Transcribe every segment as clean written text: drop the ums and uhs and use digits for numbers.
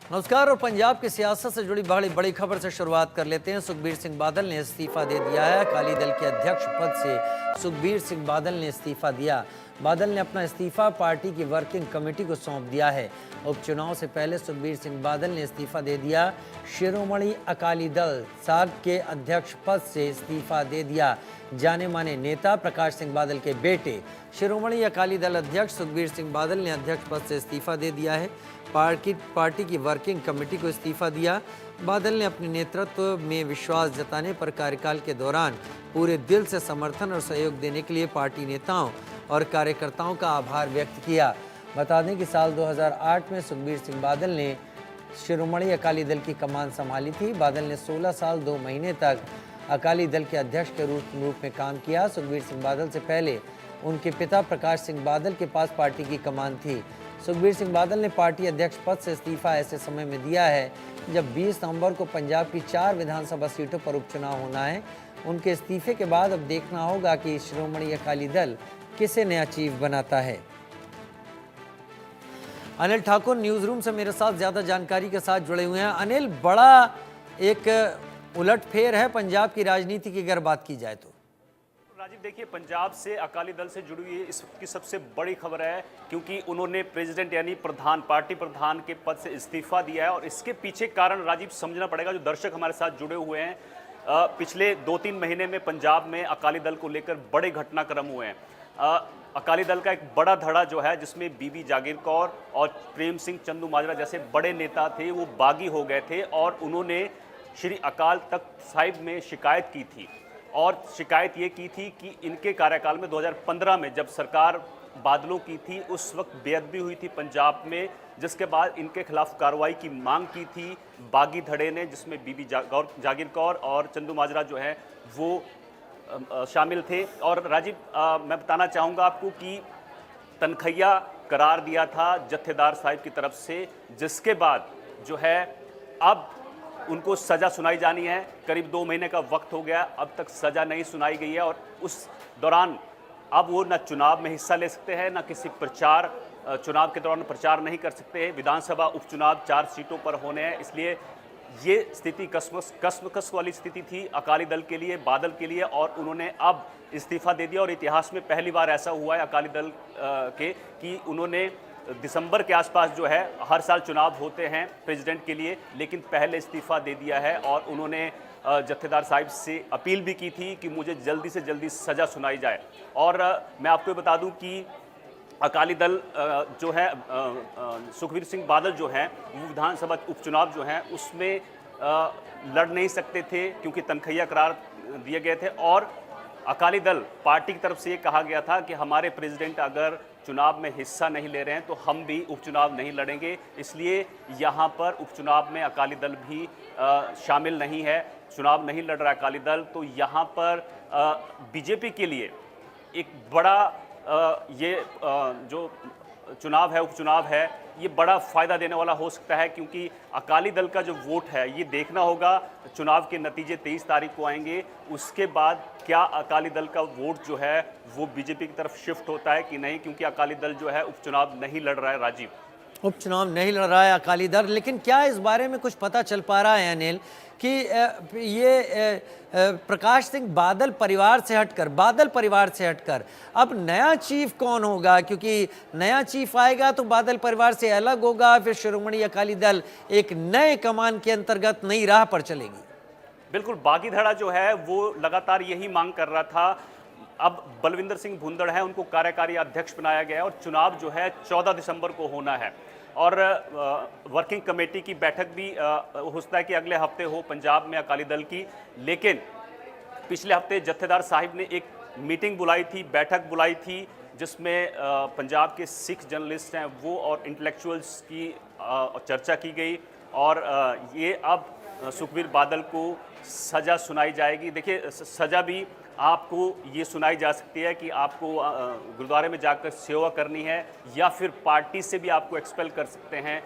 नमस्कार। और पंजाब की सियासत से जुड़ी बड़ी खबर से शुरुआत कर लेते हैं। सुखबीर सिंह बादल ने इस्तीफा दे दिया है। अकाली दल के अध्यक्ष पद से सुखबीर सिंह बादल ने इस्तीफा दिया। बादल ने अपना इस्तीफा पार्टी की वर्किंग कमेटी को सौंप दिया है। उपचुनाव से पहले सुखबीर सिंह बादल ने इस्तीफा दे दिया। शिरोमणि अकाली दल साग के अध्यक्ष पद से इस्तीफा दे दिया। जाने माने नेता प्रकाश सिंह बादल के बेटे शिरोमणि अकाली दल अध्यक्ष सुखबीर सिंह बादल ने अध्यक्ष पद से इस्तीफा दे दिया है। पार्टी की वर्किंग कमेटी को इस्तीफा दिया। बादल ने अपने नेतृत्व में विश्वास जताने पर कार्यकाल के दौरान पूरे दिल से समर्थन और सहयोग देने के लिए पार्टी नेताओं और कार्यकर्ताओं का आभार व्यक्त किया। बता दें कि साल 2008 में सुखबीर सिंह बादल ने शिरोमणि अकाली दल की कमान संभाली थी। बादल ने 16 साल 2 महीने तक अकाली दल के अध्यक्ष के रूप में काम किया। सुखबीर सिंह बादल से पहले उनके पिता प्रकाश सिंह बादल के पास पार्टी की कमान थी। सुखबीर सिंह बादल ने पार्टी अध्यक्ष पद से इस्तीफा ऐसे समय में दिया है जब 20 नवंबर को पंजाब की 4 विधानसभा सीटों पर उपचुनाव होना है। उनके इस्तीफे के बाद अब देखना होगा कि शिरोमणि अकाली दल किसे नया चीफ बनाता है। अनिल ठाकुर न्यूज रूम से मेरे साथ ज्यादा जानकारी के साथ जुड़े हुए हैं। अनिल, बड़ा एक उलटफेर है पंजाब की राजनीति की अगर बात की जाए तो। राजीव, देखिए, पंजाब से अकाली दल से जुड़ी हुई इसकी सबसे बड़ी खबर है क्योंकि उन्होंने प्रेसिडेंट यानी प्रधान, पार्टी प्रधान के पद से इस्तीफा दिया है। और इसके पीछे कारण राजीव समझना पड़ेगा। जो दर्शक हमारे साथ जुड़े हुए हैं, पिछले 2-3 महीने में पंजाब में अकाली दल को लेकर बड़े घटनाक्रम हुए हैं। अकाली दल का एक बड़ा धड़ा जो है जिसमें बीबी जागीर कौर और प्रेम सिंह चंदू माजरा जैसे बड़े नेता थे, वो बागी हो गए थे और उन्होंने श्री अकाल तख्त साहिब में शिकायत की थी। और शिकायत ये की थी कि इनके कार्यकाल में 2015 में जब सरकार बादलों की थी, उस वक्त बेअदबी हुई थी पंजाब में, जिसके बाद इनके खिलाफ कार्रवाई की मांग की थी बागी धड़े ने, जिसमें बीबी जागीर कौर और चंदू माजरा जो है वो शामिल थे। और राजीव, मैं बताना चाहूँगा आपको कि तनखैया करार दिया था जत्थेदार साहिब की तरफ से, जिसके बाद जो है अब उनको सज़ा सुनाई जानी है। करीब 2 महीने का वक्त हो गया, अब तक सज़ा नहीं सुनाई गई है। और उस दौरान अब वो न चुनाव में हिस्सा ले सकते हैं, न किसी चुनाव के दौरान प्रचार नहीं कर सकते हैं। विधानसभा उपचुनाव 4 सीटों पर होने हैं, इसलिए ये स्थिति कसमकस वाली स्थिति थी अकाली दल के लिए, बादल के लिए। और उन्होंने अब इस्तीफा दे दिया। और इतिहास में पहली बार ऐसा हुआ है अकाली दल के कि उन्होंने दिसंबर के आसपास जो है, हर साल चुनाव होते हैं प्रेसिडेंट के लिए, लेकिन पहले इस्तीफा दे दिया है। और उन्होंने जत्थेदार साहिब से अपील भी की थी कि मुझे जल्दी से जल्दी सज़ा सुनाई जाए। और मैं आपको बता दूं कि अकाली दल जो है, सुखबीर सिंह बादल जो हैं, वो विधानसभा उपचुनाव जो हैं उसमें लड़ नहीं सकते थे क्योंकि तनखैया करार दिए गए थे। और अकाली दल पार्टी की तरफ से ये कहा गया था कि हमारे प्रेसिडेंट अगर चुनाव में हिस्सा नहीं ले रहे हैं तो हम भी उपचुनाव नहीं लड़ेंगे। इसलिए यहाँ पर उपचुनाव में अकाली दल भी शामिल नहीं है, चुनाव नहीं लड़ रहा अकाली दल। तो यहाँ पर बीजेपी के लिए एक बड़ा जो चुनाव है, उपचुनाव है, ये बड़ा फ़ायदा देने वाला हो सकता है क्योंकि अकाली दल का जो वोट है, ये देखना होगा। चुनाव के नतीजे 23 तारीख को आएंगे, उसके बाद क्या अकाली दल का वोट जो है वो बीजेपी की तरफ शिफ्ट होता है कि नहीं, क्योंकि अकाली दल जो है उपचुनाव नहीं लड़ रहा है। राजीव, उपचुनाव नहीं लड़ रहा है अकाली दल, लेकिन क्या इस बारे में कुछ पता चल पा रहा है अनिल कि ये प्रकाश सिंह बादल परिवार से हटकर अब नया चीफ कौन होगा? क्योंकि नया चीफ आएगा तो बादल परिवार से अलग होगा, फिर शिरोमणि अकाली दल एक नए कमान के अंतर्गत नई राह पर चलेगी। बिल्कुल, बागी धड़ा जो है वो लगातार यही मांग कर रहा था। अब बलविंदर सिंह भुंदड़ है, उनको कार्यकारी अध्यक्ष बनाया गया है और चुनाव जो है 14 दिसंबर को होना है। और वर्किंग कमेटी की बैठक भी हो सकता है कि अगले हफ्ते हो पंजाब में अकाली दल की। लेकिन पिछले हफ्ते जत्थेदार साहिब ने एक मीटिंग बुलाई थी, बैठक बुलाई थी, जिसमें पंजाब के सिख जर्नलिस्ट हैं वो और इंटेलेक्चुअल्स की चर्चा की गई। और ये अब सुखबीर बादल को सज़ा सुनाई जाएगी। देखिए, सज़ा भी आपको ये सुनाई जा सकती है कि आपको गुरुद्वारे में जाकर सेवा करनी है या फिर पार्टी से भी आपको एक्सपेल कर सकते हैं।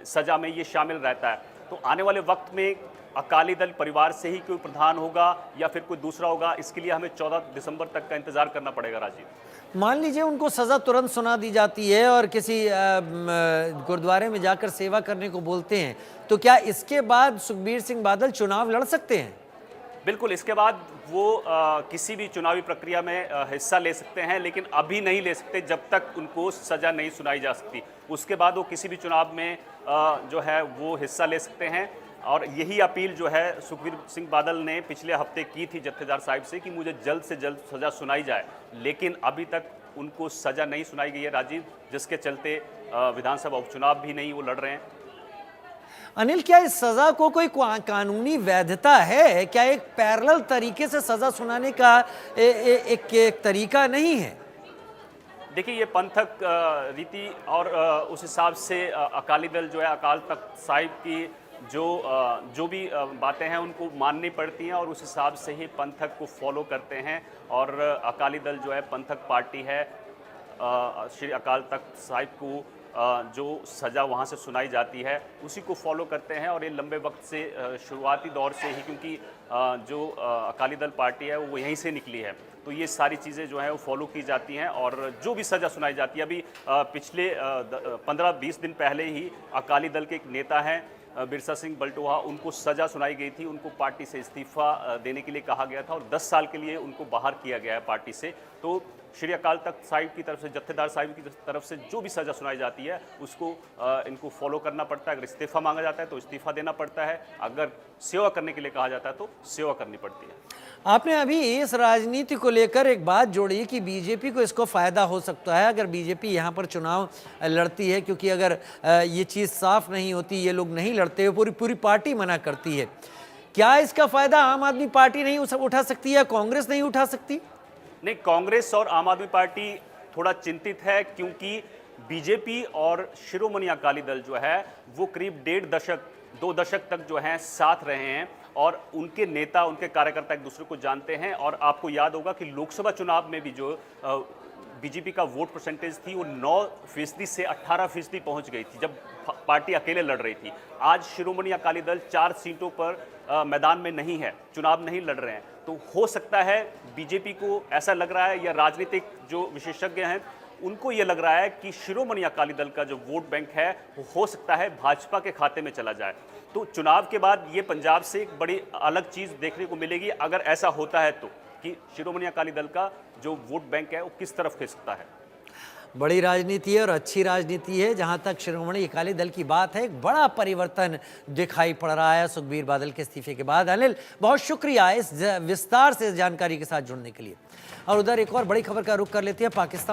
सज़ा में ये शामिल रहता है। तो आने वाले वक्त में अकाली दल परिवार से ही कोई प्रधान होगा या फिर कोई दूसरा होगा, इसके लिए हमें 14 दिसंबर तक का इंतजार करना पड़ेगा। राजीव, मान लीजिए उनको सज़ा तुरंत सुना दी जाती है और किसी गुरुद्वारे में जाकर सेवा करने को बोलते हैं, तो क्या इसके बाद सुखबीर सिंह बादल चुनाव लड़ सकते हैं? बिल्कुल, इसके बाद वो किसी भी चुनावी प्रक्रिया में हिस्सा ले सकते हैं, लेकिन अभी नहीं ले सकते जब तक उनको सज़ा नहीं सुनाई जा सकती। उसके बाद वो किसी भी चुनाव में जो है वो हिस्सा ले सकते हैं। और यही अपील जो है सुखबीर सिंह बादल ने पिछले हफ्ते की थी जत्थेदार साहिब से कि मुझे जल्द से जल्द सज़ा सुनाई जाए, लेकिन अभी तक उनको सज़ा नहीं सुनाई गई है राजीव, जिसके चलते विधानसभा उपचुनाव भी नहीं वो लड़ रहे हैं। अनिल, क्या इस सजा को कोई कानूनी वैधता है? क्या एक पैरेलल तरीके से सजा सुनाने का एक तरीका नहीं है? देखिए, ये पंथक रीति और उस हिसाब से अकाली दल जो है अकाल तख्त साहिब की जो भी बातें हैं उनको माननी पड़ती हैं और उस हिसाब से ही पंथक को फॉलो करते हैं। और अकाली दल जो है पंथक पार्टी है। श्री अकाल तख्त साहिब को जो सज़ा वहाँ से सुनाई जाती है उसी को फॉलो करते हैं। और ये लंबे वक्त से शुरुआती दौर से ही, क्योंकि जो अकाली दल पार्टी है वो यहीं से निकली है, तो ये सारी चीज़ें जो हैं वो फॉलो की जाती हैं। और जो भी सज़ा सुनाई जाती है, अभी पिछले 15-20 दिन पहले ही अकाली दल के एक नेता हैं बिरसा सिंह बलटोहा, उनको सज़ा सुनाई गई थी। उनको पार्टी से इस्तीफ़ा देने के लिए कहा गया था और 10 साल के लिए उनको बाहर किया गया है पार्टी से। तो श्री अकाल तख्त साहिब की तरफ से, जत्थेदार साहिब की तरफ से जो भी सज़ा सुनाई जाती है उसको इनको फॉलो करना पड़ता है। अगर इस्तीफ़ा मांगा जाता है तो इस्तीफ़ा देना पड़ता है, अगर सेवा करने के लिए कहा जाता है तो सेवा करनी पड़ती है। आपने अभी इस राजनीति को लेकर एक बात जोड़ी कि बीजेपी को इसको फ़ायदा हो सकता है अगर बीजेपी यहाँ पर चुनाव लड़ती है, क्योंकि अगर ये चीज़ साफ नहीं होती, ये लोग नहीं लड़ते, पूरी पार्टी मना करती है। क्या इसका फ़ायदा आम आदमी पार्टी नहीं उठा सकती या कांग्रेस नहीं उठा सकती? नहीं, कांग्रेस और आम आदमी पार्टी थोड़ा चिंतित है, क्योंकि बीजेपी और शिरोमणि अकाली दल जो है वो करीब 2 दशक तक जो है साथ रहे हैं और उनके नेता, उनके कार्यकर्ता एक दूसरे को जानते हैं। और आपको याद होगा कि लोकसभा चुनाव में भी जो बीजेपी का वोट परसेंटेज थी वो 9% से 18% पहुंच गई थी जब पार्टी अकेले लड़ रही थी। आज शिरोमणि अकाली दल 4 सीटों पर मैदान में नहीं है, चुनाव नहीं लड़ रहे हैं। तो हो सकता है बीजेपी को ऐसा लग रहा है, या राजनीतिक जो विशेषज्ञ हैं उनको ये लग रहा है कि शिरोमणि अकाली दल का जो वोट बैंक है वो हो सकता है भाजपा के खाते में चला जाए। तो चुनाव के बाद ये पंजाब से एक बड़ी अलग चीज़ देखने को मिलेगी अगर ऐसा होता है तो, कि शिरोमणि अकाली दल का जो वोट बैंक है वो किस तरफ खिसकता है। बड़ी राजनीति है और अच्छी राजनीति है। जहां तक शिरोमणि अकाली दल की बात है, एक बड़ा परिवर्तन दिखाई पड़ रहा है सुखबीर बादल के इस्तीफे के बाद। अनिल, बहुत शुक्रिया इस विस्तार से जानकारी के साथ जुड़ने के लिए। और उधर एक और बड़ी खबर का रुख कर लेते हैं। पाकिस्तान